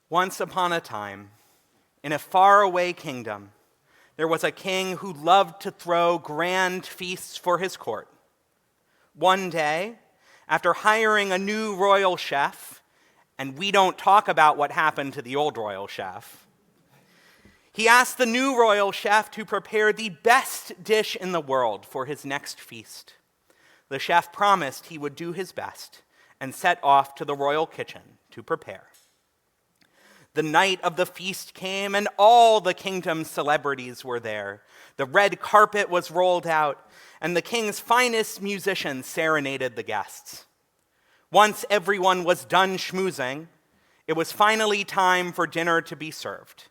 Once upon a time, in a faraway kingdom, there was a king who loved to throw grand feasts for his court. One day, after hiring a new royal chef, and we don't talk about what happened to the old royal chef, he asked the new royal chef to prepare the best dish in the world for his next feast. The chef promised he would do his best and set off to the royal kitchen to prepare. The night of the feast came, and all the kingdom's celebrities were there. The red carpet was rolled out, and the king's finest musicians serenaded the guests. Once everyone was done schmoozing, it was finally time for dinner to be served.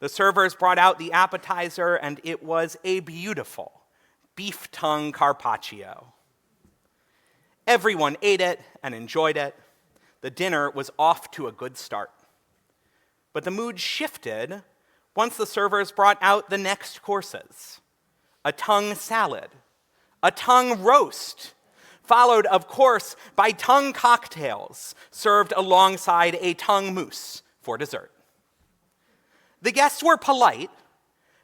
The servers brought out the appetizer, and it was a beautiful beef tongue carpaccio. Everyone ate it and enjoyed it. The dinner was off to a good start. But the mood shifted once the servers brought out the next courses: a tongue salad, a tongue roast, followed, of course, by tongue cocktails served alongside a tongue mousse for dessert. The guests were polite,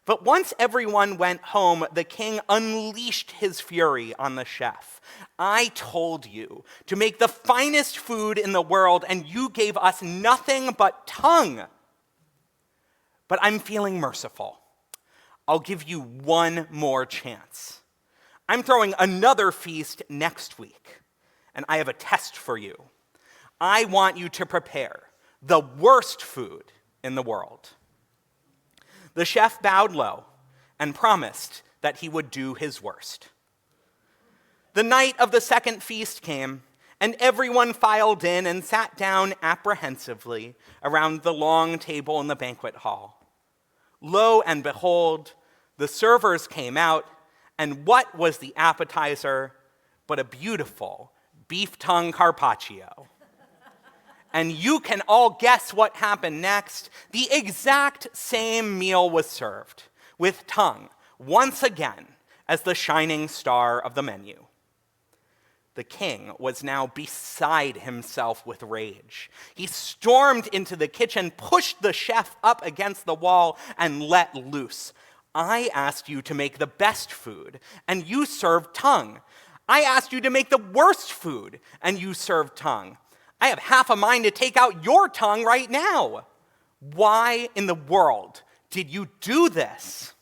but once everyone went home, the king unleashed his fury on the chef. "I told you to make the finest food in the world, and you gave us nothing but tongue. But I'm feeling merciful. I'll give you one more chance. I'm throwing another feast next week, and I have a test for you. I want you to prepare the worst food in the world." The chef bowed low and promised that he would do his worst. The night of the second feast came, and everyone filed in and sat down apprehensively around the long table in the banquet hall. Lo and behold, the servers came out, and what was the appetizer but a beautiful beef tongue carpaccio? And you can all guess what happened next. The exact same meal was served, with tongue once again as the shining star of the menu. The king was now beside himself with rage. He stormed into the kitchen, pushed the chef up against the wall, and let loose. "I asked you to make the best food, and you served tongue. I asked you to make the worst food, and you served tongue. I have half a mind to take out your tongue right now. Why in the world did you do this?"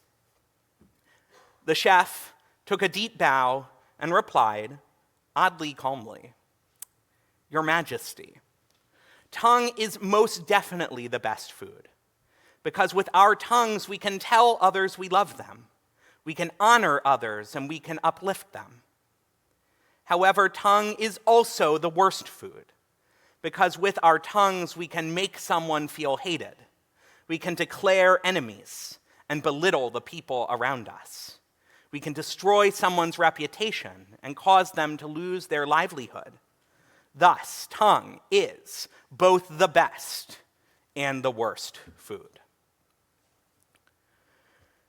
The chef took a deep bow and replied, oddly calmly, "Your Majesty, tongue is most definitely the best food, because with our tongues we can tell others we love them, we can honor others, and we can uplift them. However, tongue is also the worst food, because with our tongues we can make someone feel hated, we can declare enemies and belittle the people around us. We can destroy someone's reputation and cause them to lose their livelihood. Thus, tongue is both the best and the worst food."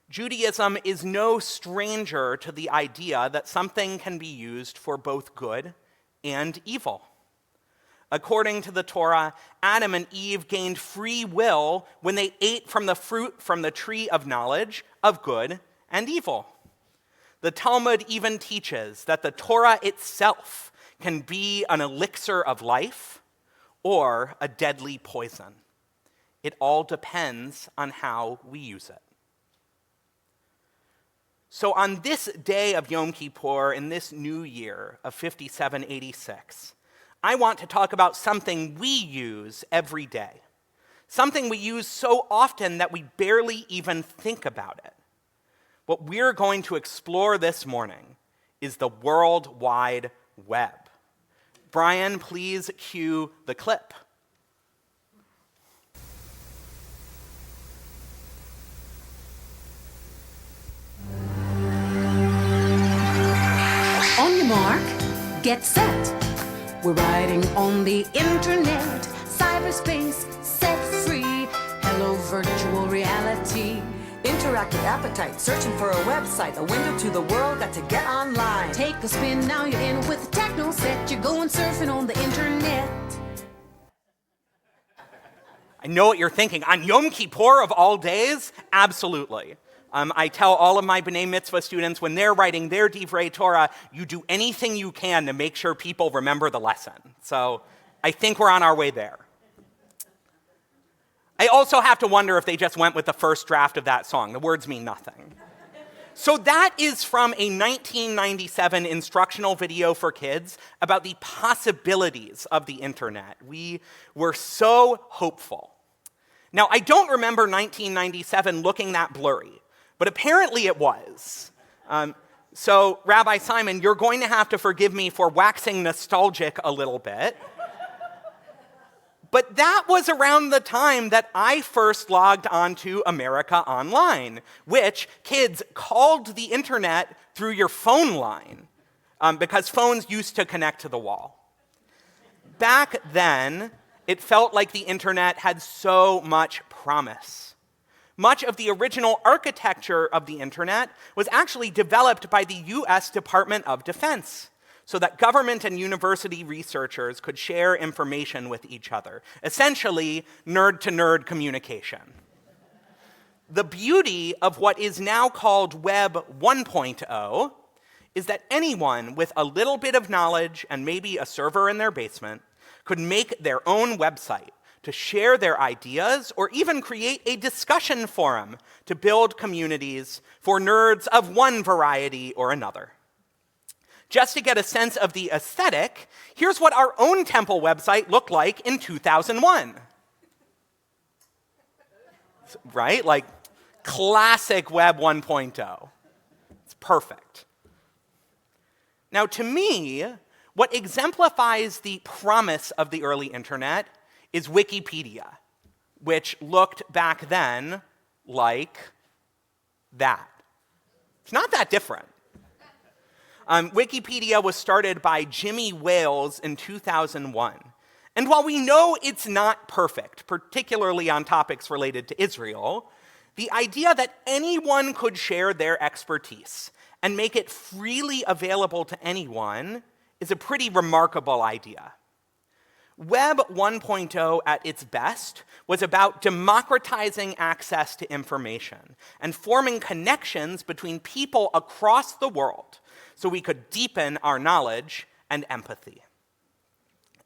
Judaism is no stranger to the idea that something can be used for both good and evil. According to the Torah, Adam and Eve gained free will when they ate from the fruit from the tree of knowledge of good and evil. The Talmud even teaches that the Torah itself can be an elixir of life or a deadly poison. It all depends on how we use it. So on this day of Yom Kippur, in this new year of 5786, I want to talk about something we use every day, something we use so often that we barely even think about it. What we're going to explore this morning is the World Wide Web. Brian, please cue the clip. On your mark, get set. We're riding on the internet, cyberspace, set free. Hello, virtual reality. Interactive appetite, searching for a website, a window to the world, got to get online. Take a spin, now you're in with the techno set. You're going surfing on the internet. I know what you're thinking. On Yom Kippur of all days? Absolutely. I tell all of my B'nai Mitzvah students when they're writing their Divrei Torah, you do anything you can to make sure people remember the lesson. So I think we're on our way there. I also have to wonder if they just went with the first draft of that song. The words mean nothing. So that is from a 1997 instructional video for kids about the possibilities of the internet. We were so hopeful. Now, I don't remember 1997 looking that blurry, but apparently it was. So, Rabbi Simon, you're going to have to forgive me for waxing nostalgic a little bit. But that was around the time that I first logged onto America Online, which kids called the internet through your phone line because phones used to connect to the wall. Back then, it felt like the internet had so much promise. Much of the original architecture of the internet was actually developed by the US Department of Defense, so that government and university researchers could share information with each other. Essentially, nerd-to-nerd communication. The beauty of what is now called Web 1.0 is that anyone with a little bit of knowledge and maybe a server in their basement could make their own website to share their ideas or even create a discussion forum to build communities for nerds of one variety or another. Just to get a sense of the aesthetic, here's what our own temple website looked like in 2001. Right? Like classic Web 1.0. It's perfect. Now, to me, what exemplifies the promise of the early internet is Wikipedia, which looked back then like that. It's not that different. Wikipedia was started by Jimmy Wales in 2001. And while we know it's not perfect, particularly on topics related to Israel, the idea that anyone could share their expertise and make it freely available to anyone is a pretty remarkable idea. Web 1.0 at its best was about democratizing access to information and forming connections between people across the world so we could deepen our knowledge and empathy.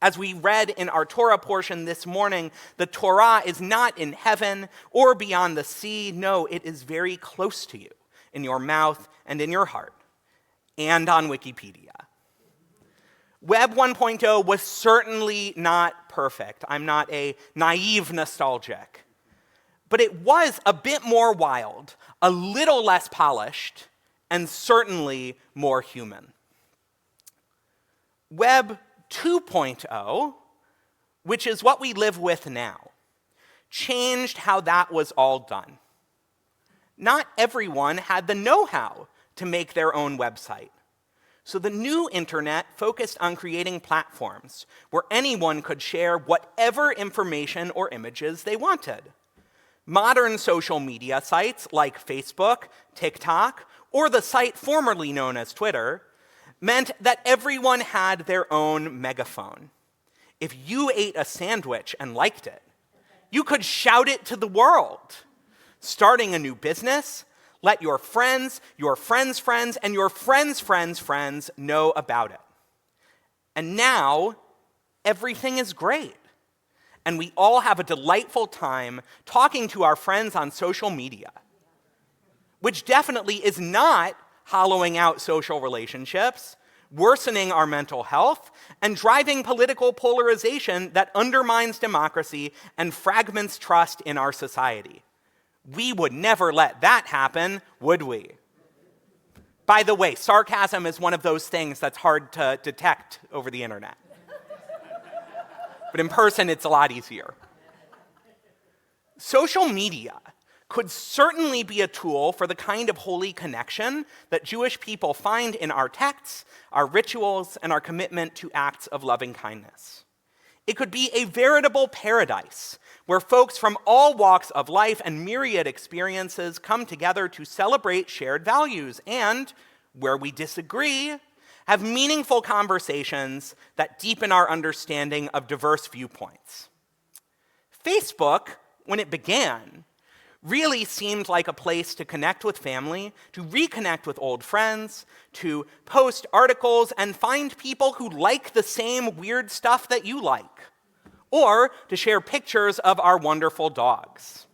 As we read in our Torah portion this morning, the Torah is not in heaven or beyond the sea. No, it is very close to you, in your mouth and in your heart, and on Wikipedia. Web 1.0 was certainly not perfect. I'm not a naive nostalgic. But it was a bit more wild, a little less polished, and certainly more human. Web 2.0, which is what we live with now, changed how that was all done. Not everyone had the know-how to make their own website. So the new internet focused on creating platforms where anyone could share whatever information or images they wanted. Modern social media sites like Facebook, TikTok, or the site formerly known as Twitter, meant that everyone had their own megaphone. If you ate a sandwich and liked it, you could shout it to the world. Starting a new business, let your friends' friends, and your friends' friends know about it. And now, everything is great. And we all have a delightful time talking to our friends on social media, which definitely is not hollowing out social relationships, worsening our mental health, and driving political polarization that undermines democracy and fragments trust in our society. We would never let that happen, would we? By the way, sarcasm is one of those things that's hard to detect over the internet. But in person, it's a lot easier. Social media could certainly be a tool for the kind of holy connection that Jewish people find in our texts, our rituals, and our commitment to acts of loving kindness. It could be a veritable paradise where folks from all walks of life and myriad experiences come together to celebrate shared values and, where we disagree, have meaningful conversations that deepen our understanding of diverse viewpoints. Facebook, when it began, really seemed like a place to connect with family, to reconnect with old friends, to post articles and find people who like the same weird stuff that you like, or to share pictures of our wonderful dogs.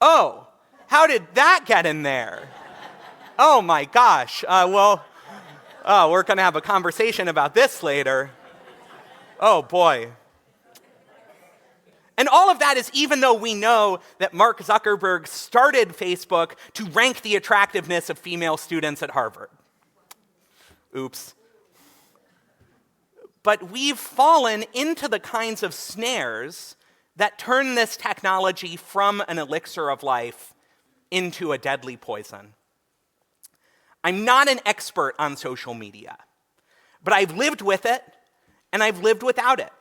Oh, how did that get in there? Oh my gosh, we're gonna have a conversation about this later. Oh boy. And all of that is even though we know that Mark Zuckerberg started Facebook to rank the attractiveness of female students at Harvard. Oops. But we've fallen into the kinds of snares that turn this technology from an elixir of life into a deadly poison. I'm not an expert on social media, but I've lived with it and I've lived without it.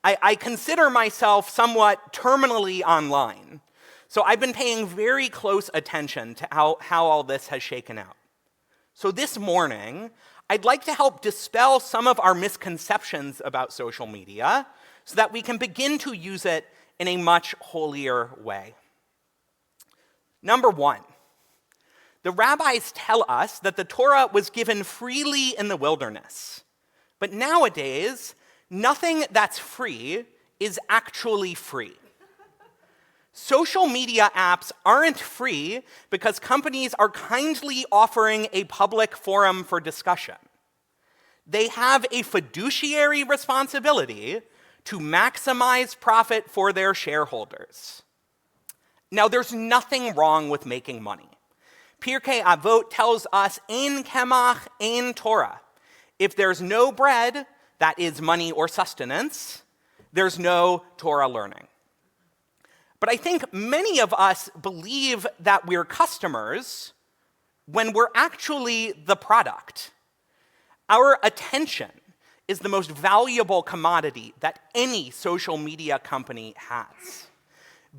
I consider myself somewhat terminally online, so I've been paying very close attention to how all this has shaken out. So this morning, I'd like to help dispel some of our misconceptions about social media so that we can begin to use it in a much holier way. Number one, the rabbis tell us that the Torah was given freely in the wilderness, but nowadays, nothing that's free is actually free. Social media apps aren't free because companies are kindly offering a public forum for discussion. They have a fiduciary responsibility to maximize profit for their shareholders. Now, there's nothing wrong with making money. Pirkei Avot tells us, Ein kemach, ein Torah. If there's no bread, that is money or sustenance, there's no Torah learning. But I think many of us believe that we're customers when we're actually the product. Our attention is the most valuable commodity that any social media company has.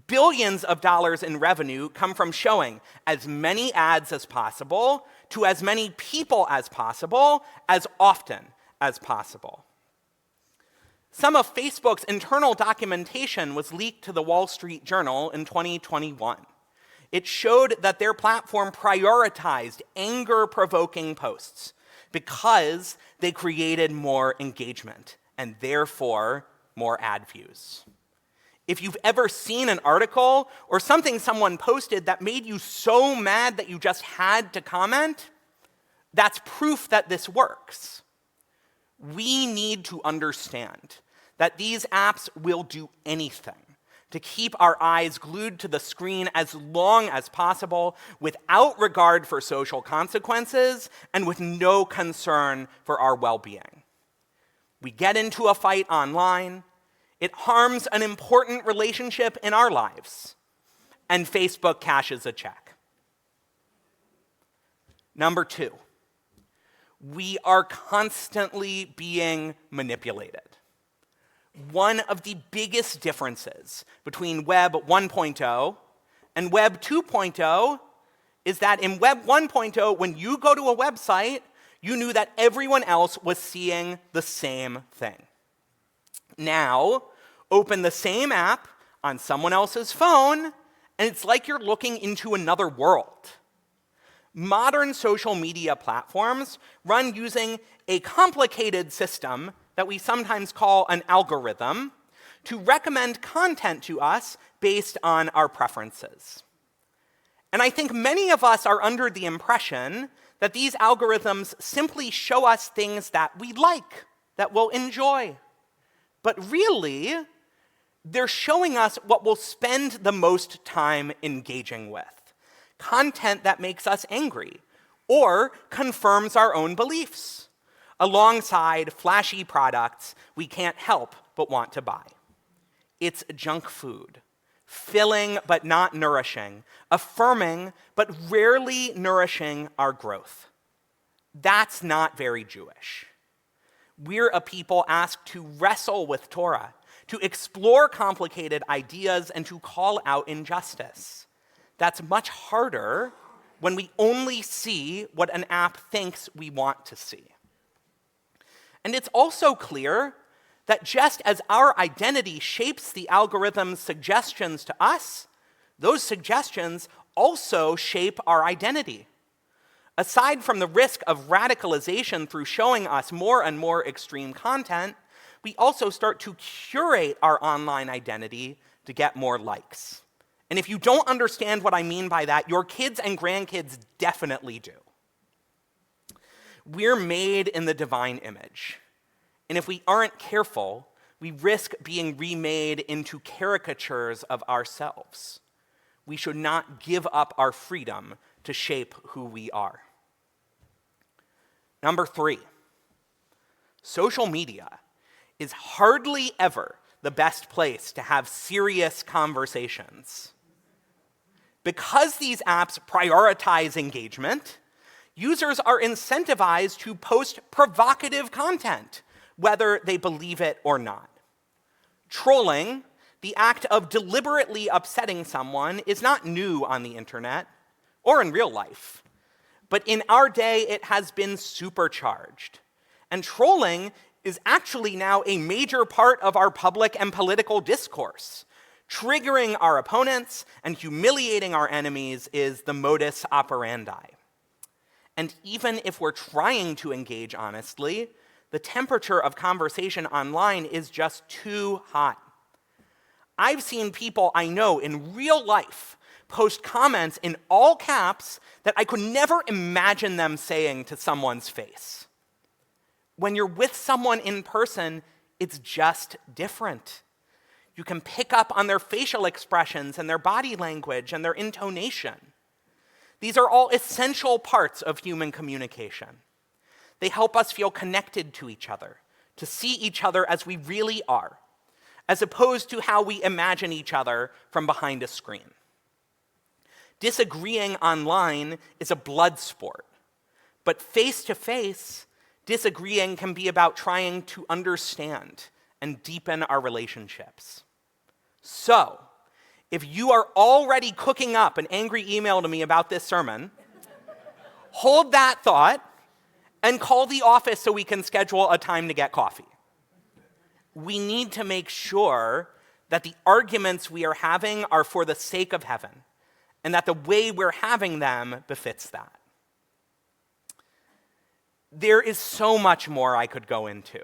Billions of dollars in revenue come from showing as many ads as possible to as many people as possible, as often as possible. Some of Facebook's internal documentation was leaked to the Wall Street Journal in 2021. It showed that their platform prioritized anger-provoking posts because they created more engagement and therefore more ad views. If you've ever seen an article or something someone posted that made you so mad that you just had to comment, that's proof that this works. We need to understand that these apps will do anything to keep our eyes glued to the screen as long as possible without regard for social consequences and with no concern for our well-being. We get into a fight online, it harms an important relationship in our lives, and Facebook cashes a check. Number two, we are constantly being manipulated. One of the biggest differences between Web 1.0 and Web 2.0 is that in Web 1.0, when you go to a website, you knew that everyone else was seeing the same thing. Now, open the same app on someone else's phone, and it's like you're looking into another world. Modern social media platforms run using a complicated system that we sometimes call an algorithm to recommend content to us based on our preferences. And I think many of us are under the impression that these algorithms simply show us things that we like, that we'll enjoy. But really, they're showing us what we'll spend the most time engaging with. Content that makes us angry or confirms our own beliefs, alongside flashy products we can't help but want to buy. It's junk food, filling but not nourishing, affirming but rarely nourishing our growth. That's not very Jewish. We're a people asked to wrestle with Torah, to explore complicated ideas, and to call out injustice. That's much harder when we only see what an app thinks we want to see. And it's also clear that just as our identity shapes the algorithm's suggestions to us, those suggestions also shape our identity. Aside from the risk of radicalization through showing us more and more extreme content, we also start to curate our online identity to get more likes. And if you don't understand what I mean by that, your kids and grandkids definitely do. We're made in the divine image. And if we aren't careful, we risk being remade into caricatures of ourselves. We should not give up our freedom to shape who we are. Number 3, social media is hardly ever the best place to have serious conversations. Because these apps prioritize engagement, users are incentivized to post provocative content, whether they believe it or not. Trolling, the act of deliberately upsetting someone, is not new on the internet or in real life. But in our day, it has been supercharged. And trolling is actually now a major part of our public and political discourse. Triggering our opponents and humiliating our enemies is the modus operandi. And even if we're trying to engage honestly, the temperature of conversation online is just too hot. I've seen people I know in real life post comments in all caps that I could never imagine them saying to someone's face. When you're with someone in person, it's just different. You can pick up on their facial expressions and their body language and their intonation. These are all essential parts of human communication. They help us feel connected to each other, to see each other as we really are, as opposed to how we imagine each other from behind a screen. Disagreeing online is a blood sport, but face-to-face, disagreeing can be about trying to understand and deepen our relationships. So, if you are already cooking up an angry email to me about this sermon, hold that thought and call the office so we can schedule a time to get coffee. We need to make sure that the arguments we are having are for the sake of heaven, and that the way we're having them befits that. There is so much more I could go into.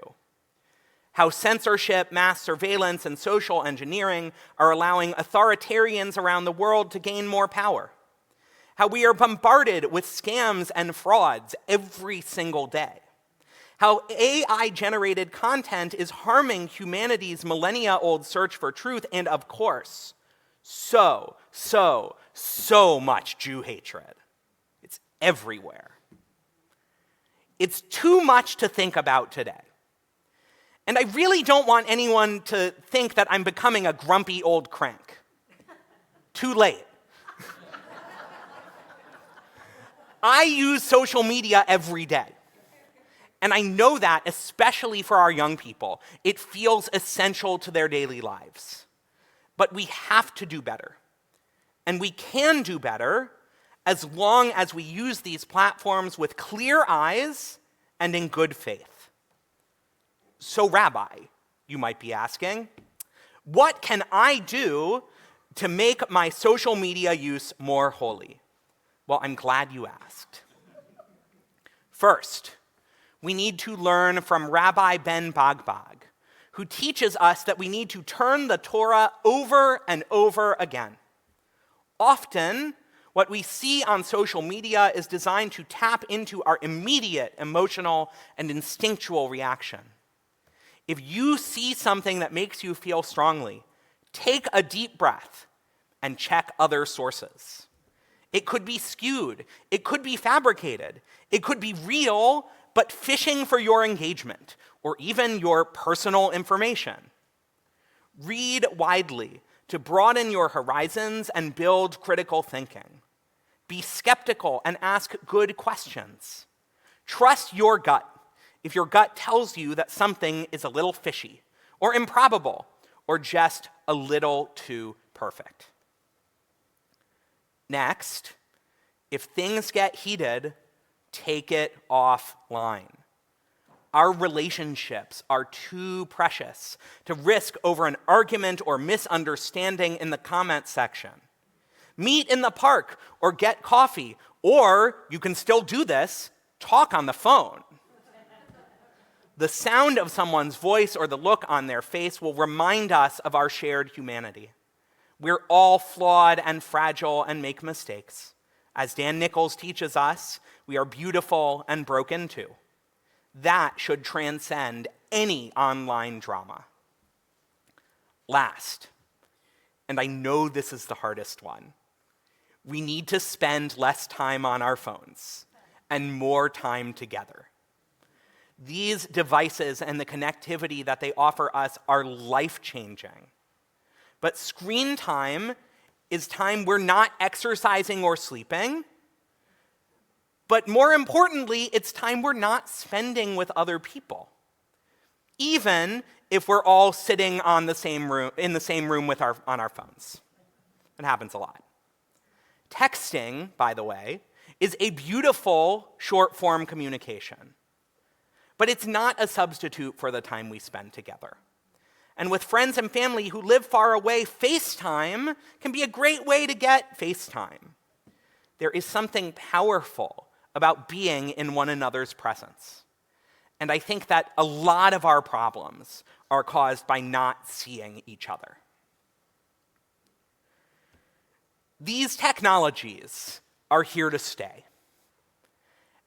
How censorship, mass surveillance, and social engineering are allowing authoritarians around the world to gain more power. How we are bombarded with scams and frauds every single day. How AI-generated content is harming humanity's millennia-old search for truth, and of course, so much Jew hatred. It's everywhere. It's too much to think about today. And I really don't want anyone to think that I'm becoming a grumpy old crank. Too late. I use social media every day. And I know that, especially for our young people, it feels essential to their daily lives. But we have to do better. And we can do better as long as we use these platforms with clear eyes and in good faith. So, Rabbi, you might be asking, what can I do to make my social media use more holy? Well, I'm glad you asked. First, we need to learn from Rabbi Ben Bagbag, who teaches us that we need to turn the Torah over and over again. Often, what we see on social media is designed to tap into our immediate emotional and instinctual reaction. If you see something that makes you feel strongly, take a deep breath and check other sources. It could be skewed, it could be fabricated, it could be real, but fishing for your engagement, or even your personal information. Read widely to broaden your horizons and build critical thinking. Be skeptical and ask good questions. Trust your gut if your gut tells you that something is a little fishy, or improbable, or just a little too perfect. Next, if things get heated, take it offline. Our relationships are too precious to risk over an argument or misunderstanding in the comment section. Meet in the park or get coffee, or you can still do this, talk on the phone. The sound of someone's voice or the look on their face will remind us of our shared humanity. We're all flawed and fragile and make mistakes. As Dan Nichols teaches us, we are beautiful and broken too. That should transcend any online drama. Last, and I know this is the hardest one, we need to spend less time on our phones and more time together. These devices and the connectivity that they offer us are life-changing. But screen time is time we're not exercising or sleeping. But more importantly, it's time we're not spending with other people, even if we're all sitting in the same room on our phones. It happens a lot. Texting, by the way, is a beautiful short-form communication, but it's not a substitute for the time we spend together. And with friends and family who live far away, FaceTime can be a great way to get FaceTime. There is something powerful about being in one another's presence. And I think that a lot of our problems are caused by not seeing each other. These technologies are here to stay.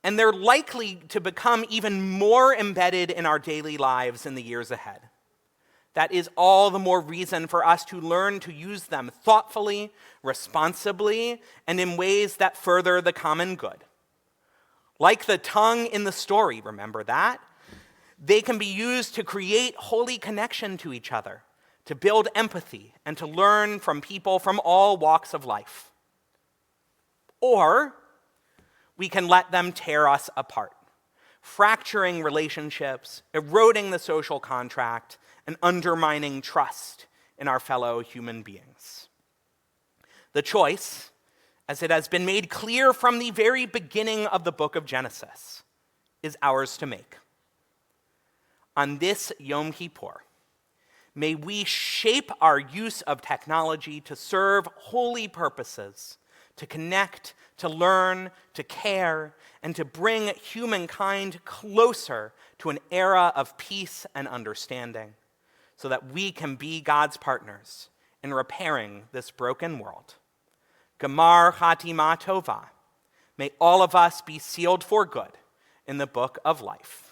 And they're likely to become even more embedded in our daily lives in the years ahead. That is all the more reason for us to learn to use them thoughtfully, responsibly, and in ways that further the common good. Like the tongue in the story, remember that? They can be used to create holy connection to each other, to build empathy, and to learn from people from all walks of life. Or we can let them tear us apart, fracturing relationships, eroding the social contract, and undermining trust in our fellow human beings. The choice, as it has been made clear from the very beginning of the book of Genesis, is ours to make. On this Yom Kippur, may we shape our use of technology to serve holy purposes, to connect, to learn, to care, and to bring humankind closer to an era of peace and understanding, so that we can be God's partners in repairing this broken world. Gamar Chatima Tova. May all of us be sealed for good in the book of life.